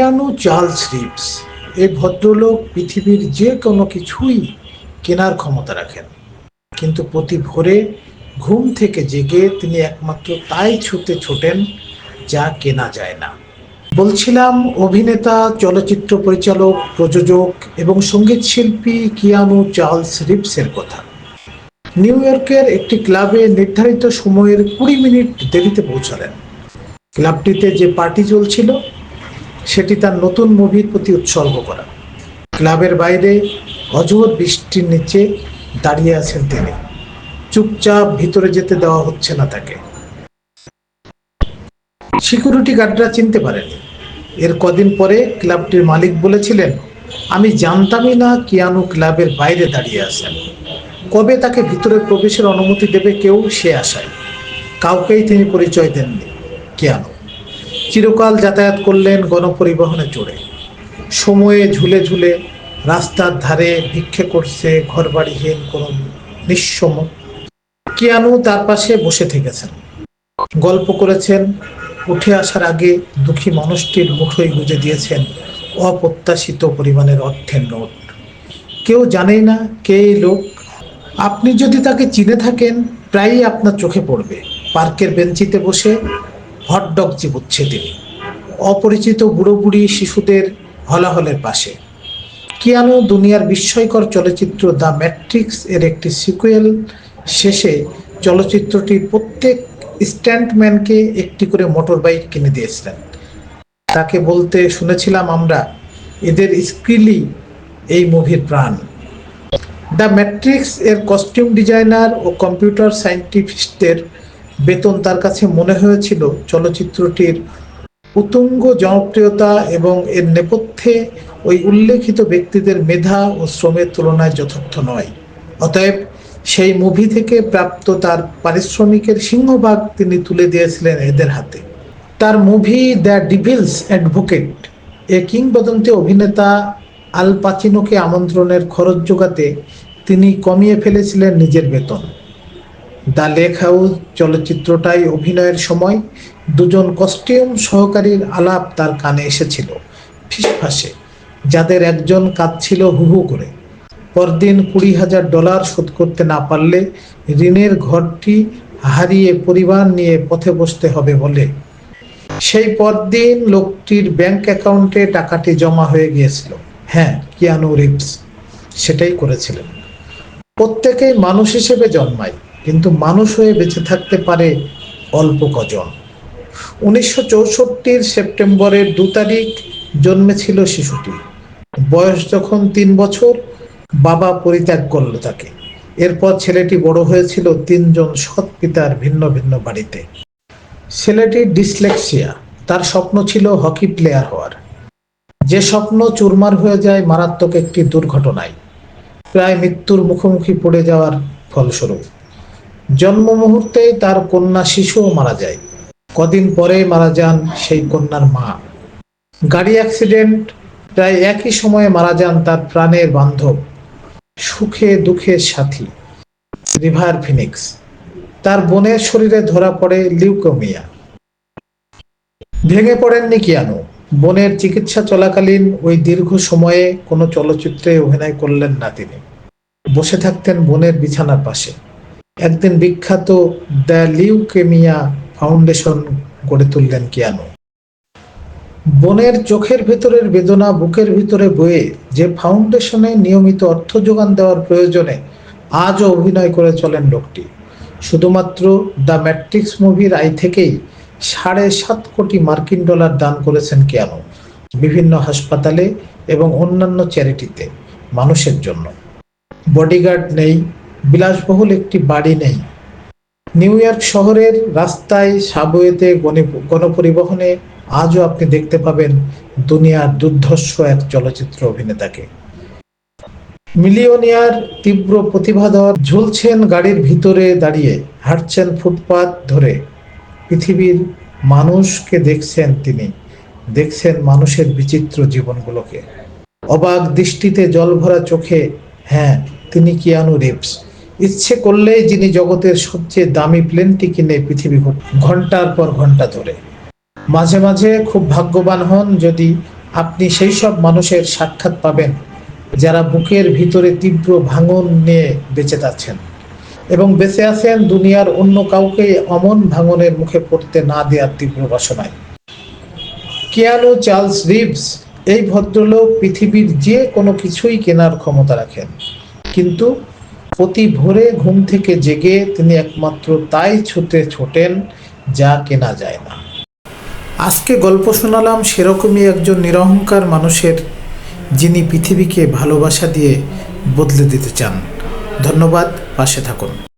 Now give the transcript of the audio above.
Keanu Charles Reeves এই ভদ্রলোক পৃথিবীর যে কোনো কিছুই কেনার ক্ষমতা রাখেন, কিন্তু প্রতি ভোরে ঘুম থেকে জেগে তিনি একমাত্র তাই ছুতে ছোটেন যা কেনা যায় না। বলছিলাম অভিনেতা, চলচ্চিত্র পরিচালক, প্রযোজক এবং সঙ্গীত শিল্পী কিয়ানু চার্লস রিভসের কথা। নিউ ইয়র্কের একটি ক্লাবে নির্ধারিত সময়ের 20 মিনিট দেরিতে পৌঁছালেন। ক্লাবটিতে যে পার্টি চলছিল সেটি তার নতুন মুভির প্রতি উৎসর্গ করা। ক্লাবের বাইরে অঝোর বৃষ্টির নিচে দাঁড়িয়ে আছেন তিনি। চুপচাপ ভিতরে যেতে দেওয়া হচ্ছে না তাকে। সিকিউরিটি গার্ডরা চিনতে পারেনি। এর কদিন পরে ক্লাবটির মালিক বলেছিলেন, আমি জানতামই না কিয়ানু ক্লাবের বাইরে দাঁড়িয়ে আছেন। কবে তাকে ভিতরে প্রবেশের অনুমতি দেবে কেউ সে আশায়। কাউকেই তিনি পরিচয় দেননি। কিয়ানু চিরকাল যাতায়াত করলেন গণপরিবহনে চড়ে, সময়ে ঝুলে ঝুলে রাস্তার ধারে ভিক্ষে করছে ঘরবাড়িহীন কোনো নিঃস্ব। কিয়ানু তার পাশে বসে থেকেছেন, গল্প করেছেন, উঠে আসার আগে দুঃখী মানুষটির মুঠোয় গুঁজে দিয়েছেন অপ্রত্যাশিত পরিমাণের অর্থের নোট। কেউ জানেই না কে এই লোক। আপনি যদি তাকে চিনে থাকেন প্রায়ই আপনার চোখে পড়বে পার্কের বেঞ্চিতে বসে হটডগ চিবুচ্ছে তিনি, অপরিচিত বুড়ো বুড়ি শিশুদের হলাহলের পাশে। কিয়ানু দুনিয়ার বিস্ময়কর চলচ্চিত্র দ্য ম্যাট্রিক্স এর একটি সিকুয়েল শেষে চলচ্চিত্রটির প্রত্যেক স্ট্যান্টম্যানকে একটি করে মোটর বাইক কিনে দিয়েছিলেন। তাকে বলতে শুনেছিলাম আমরা, এদের স্ক্রিলই এই মুভির প্রাণ। দ্য ম্যাট্রিক্স এর কস্টিউম ডিজাইনার ও কম্পিউটার সায়েন্টিস্টদের বেতন তার কাছে মনে হয়েছিল চলচ্চিত্রটির উত্তুঙ্গ জনপ্রিয়তা এবং এর নেপথ্যে ওই উল্লেখিত ব্যক্তিদের মেধা ও শ্রমের তুলনায় যথার্থ নয়। অতএব সেই মুভি থেকে প্রাপ্ত তার পারিশ্রমিকের সিংহভাগ তিনি তুলে দিয়েছিলেন এদের হাতে। তার মুভি দ্য ডিভিলস অ্যাডভোকেট এ কিংবদন্তি অভিনেতা আল পাচিনোকে আমন্ত্রণের খরচ জোগাতে তিনি কমিয়ে ফেলেছিলেন নিজের বেতন। দ্য লেক হাউস চলচ্চিত্রটায় অভিনয়ের সময় দুজন কস্টিউম সহকারীর আলাপ তার কানে এসেছিল ফিসফাসে, যাদের একজন কাঁদছিল হু হু করে। পরদিন $20,000 শোধ করতে না পারলে ঋণের ঘরটি হারিয়ে পরিবার নিয়ে পথে বসতে হবে বলে। সেই পরদিন লোকটির ব্যাংক অ্যাকাউন্টে টাকাটি জমা হয়ে গিয়েছিল। হ্যাঁ, কিয়ানু রিভস সেটাই করেছিলেন। প্রত্যেকেই মানুষ হিসেবে জন্মায়, কিন্তু মানুষ হয়ে বেঁচে থাকতে পারে অল্প কজন। 1964 সেপ্টেম্বরের 2 তারিখ জন্মেছিল শিশুটি। বয়স যখন 3 বছর, বাবা পরিত্যাগ করল তাকে। এরপর ছেলেটি বড় হয়েছিল 3 জন সৎ পিতার ভিন্ন ভিন্ন বাড়িতে। ছেলেটির ডিসলেক্সিয়া, তার স্বপ্ন ছিল হকি প্লেয়ার হওয়ার, যে স্বপ্ন চুরমার হয়ে যায় মারাত্মক একটি দুর্ঘটনায়, প্রায় মৃত্যুর মুখোমুখি পড়ে যাওয়ার ফলস্বরূপ। জন্ম মুহূর্তেই তার কন্যা শিশুও মারা যায়। কদিন পরে মারা যান সেই কন্যার মা। গাড়ি অ্যাক্সিডেন্ট, প্রায় একই সময়ে মারা যান তার প্রাণের বান্ধব, সুখে দুঃখের সাথী রিভার ফিনিক্স। তার বোনের শরীরে ধরা পড়ে লিউকেমিয়া। ভেঙে পড়েননি কিয়ানু। বোনের চিকিৎসা চলাকালীন ওই দীর্ঘ সময়ে কোনো চলচ্চিত্রে অভিনয় করলেন না তিনি। বসে থাকতেন বোনের বিছানার পাশে। একদিন বিখ্যাত দ্য লিউকেমিয়া ফাউন্ডেশন গড়ে তুললেন কিয়ানু। বোনের চোখের ভেতরের বেদনা বুকের ভিতরে বয়ে যে ফাউন্ডেশনে নিয়মিত অর্থ যোগান দেওয়ার প্রয়োজনে আজও অভিনয় করে চলেন লোকটি। শুধুমাত্র দ্য ম্যাট্রিক্স মুভির আয় থেকেই $7.5 কোটি দান করেছেন কিয়ানু বিভিন্ন হাসপাতালে এবং অন্যান্য চ্যারিটিতে মানুষের জন্য। বডিগার্ড নেই, বিলাসবহুল একটি বাড়ি নেই। নিউ ইয়র্ক শহরের রাস্তায়, সাবওয়েতে, গণপরিবহনে আজও আপনি দেখতে পাবেন দুনিয়ার দুর্ধর্ষ এক চলচ্চিত্র অভিনেতাকে। মিলিয়নিয়ার, তীব্র প্রতিভাধর, ঝুলছেন গাড়ির ভিতরে দাঁড়িয়ে, হাঁটছেন ফুটপাত ধরে। পৃথিবীর মানুষকে দেখছেন তিনি, দেখছেন মানুষের বিচিত্র জীবনগুলোকে অবাক দৃষ্টিতে, জলভরা চোখে। হ্যাঁ, তিনি কিয়ানু রিভস। ইচ্ছে করলেই যিনি জগতের সবচেয়ে দামি প্লেনটি কিনে পৃথিবী ঘন্টার পর ঘন্টা ধরে। মাঝে মাঝে খুব ভাগ্যবান হন যদি আপনি সেই সব মানুষের সাক্ষাৎ পাবেন যারা বুকের ভিতরে তীব্র ভাঙন নিয়ে বেঁচে আছেন এবং বেঁচে আছেন দুনিয়ার অন্য কাউকে অমন ভাঙনের মুখে পড়তে না দেওয়ার তীব্র বাসনায়। কিয়ানু চার্লস রিভস এই ভদ্রলোক পৃথিবীর যে কোনো কিছুই কেনার ক্ষমতা রাখেন, কিন্তু প্রতি ভোরে ঘুম থেকে জেগে তিনি একমাত্র তাই ছুটে ছোটেন যা কেনা যায় না। আজকে গল্প শোনালাম সেরকমই একজন নিরহংকার মানুষের, যিনি পৃথিবীকে ভালোবাসা দিয়ে বদলে দিতে চান। ধন্যবাদ, পাশে থাকুন।